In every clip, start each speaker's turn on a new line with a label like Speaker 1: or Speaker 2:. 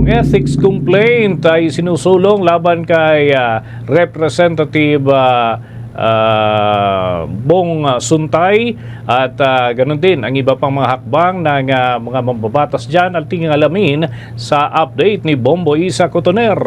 Speaker 1: Ikalawang ethics complaint ay sinusulong laban kay Representative Bong Suntay at ganun din ang iba pang mga hakbang ng mga mambabatas dyan at tingin alamin sa update ni Bombo Isa Cotoner.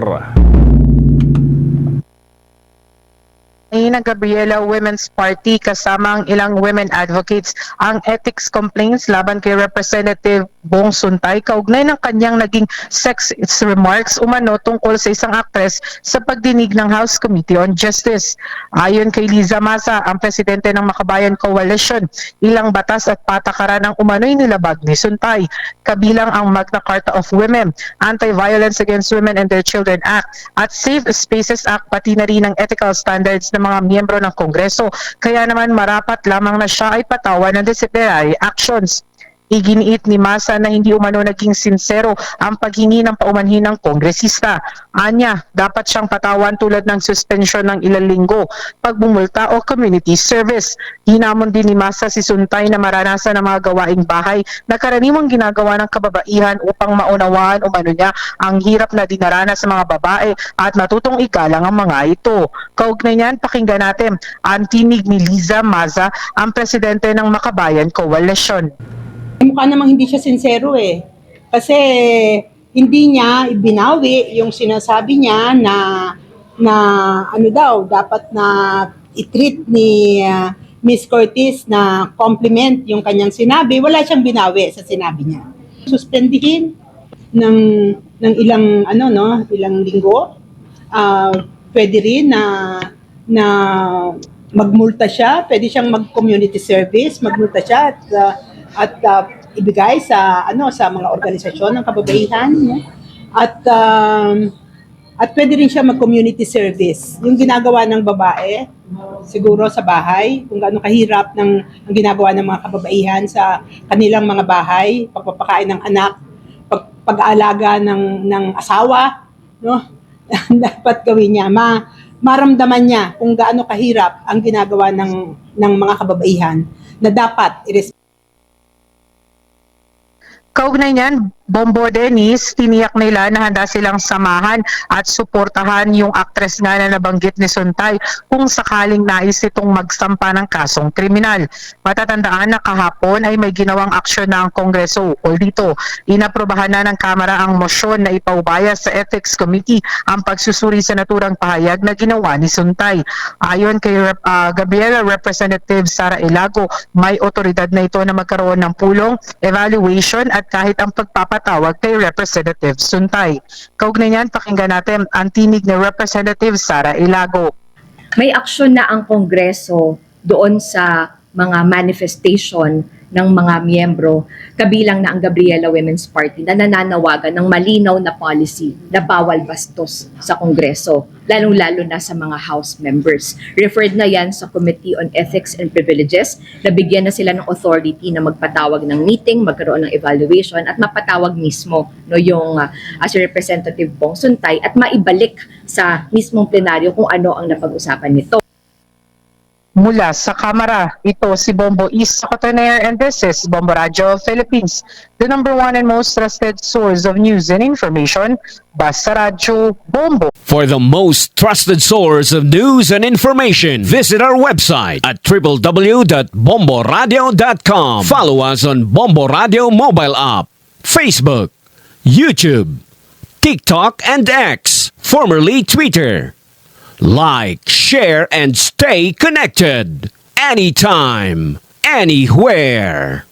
Speaker 2: Ng Gabriela Women's Party kasama ang ilang women advocates ang ethics complaints laban kay Representative Bong Suntay kaugnay ng kanyang naging sexist remarks umano tungkol sa isang aktres sa pagdinig ng House Committee on Justice. Ayon kay Liza Maza, ang presidente ng Makabayan Coalition, ilang batas at patakaran ang umano'y nilabag ni Suntay, kabilang ang Magna Carta of Women, Anti-Violence Against Women and Their Children Act at Safe Spaces Act, pati na rin ang ethical standards ng mga miyembro ng Kongreso. Kaya naman marapat lamang na siya ay patawan ng disciplinary actions. Iginiit ni Masa na hindi umano naging sinsero ang paghingi ng paumanhin ng kongresista. Anya, dapat siyang patawan tulad ng suspension ng ilang linggo, pagbumulta o community service. Hinamon din ni Masa si Suntay na maranasan ang mga gawaing bahay na karaniwang ginagawa ng kababaihan upang maunawaan umano niya ang hirap na dinaranas sa mga babae at matutong igalang ang mga ito. Kaugnay niyan, pakinggan natin ang tinig ni Liza Maza, ang presidente ng Makabayan Coalition.
Speaker 3: Mukha namang hindi siya sincero eh. Kasi hindi niya ibinawi yung sinasabi niya na ano daw, dapat na i-treat ni Miss Curtis na compliment yung kanyang sinabi. Wala siyang binawi sa sinabi niya. Suspendihin ng ilang ilang linggo. Pwede rin na magmulta siya, pwede siyang mag-community service, magmulta siya at ibigay sa mga organisasyon ng kababaihan, no? At pwede rin siya mag-community service. Yung ginagawa ng babae siguro sa bahay, kung gaano kahirap ang ginagawa ng mga kababaihan sa kanilang mga bahay, pagpapakain ng anak, pag-aalaga ng asawa, no? Dapat gawin niya, maramdaman niya kung gaano kahirap ang ginagawa ng mga kababaihan na dapat
Speaker 2: Kaugnay niyan, Bombo Dennis, tiniyak nila na handa silang samahan at suportahan yung aktres nga na nabanggit ni Suntay kung sakaling nais itong magsampa ng kasong kriminal. Matatandaan na kahapon ay may ginawang aksyon na ang Kongreso o dito. Inaprobahan na ng Kamara ang mosyon na ipaubaya sa Ethics Committee ang pagsusuri sa naturang pahayag na ginawa ni Suntay. Ayon kay Gabriela Representative Sara Ilago, may otoridad na ito na magkaroon ng pulong, evaluation at kahit ang pagpapatawag kay Representative Suntay. Kaugnay niyan, pakinggan natin ang tinig ni Representative Sara Ilago.
Speaker 4: May aksyon na ang Kongreso doon sa mga manifestation ng mga miyembro, kabilang na ang Gabriela Women's Party na nananawagan ng malinaw na policy na bawal bastos sa Kongreso, lalong-lalo na sa mga House members. Referred na yan sa Committee on Ethics and Privileges, nabigyan na sila ng authority na magpatawag ng meeting, magkaroon ng evaluation at mapatawag mismo yung si Representative Bong Suntay at maibalik sa mismong plenaryo kung ano ang napag-usapan nito.
Speaker 2: Mula sa Kamara, ito si Bombo Isa Cotoner and this is Bombo Radio Philippines, the #1 and most trusted source of news and information, Basta Radio Bombo.
Speaker 5: For the most trusted source of news and information, visit our website at www.bomboradio.com. Follow us on Bombo Radio mobile app, Facebook, YouTube, TikTok, and X, formerly Twitter. Like, share, and stay connected. Anytime, anywhere.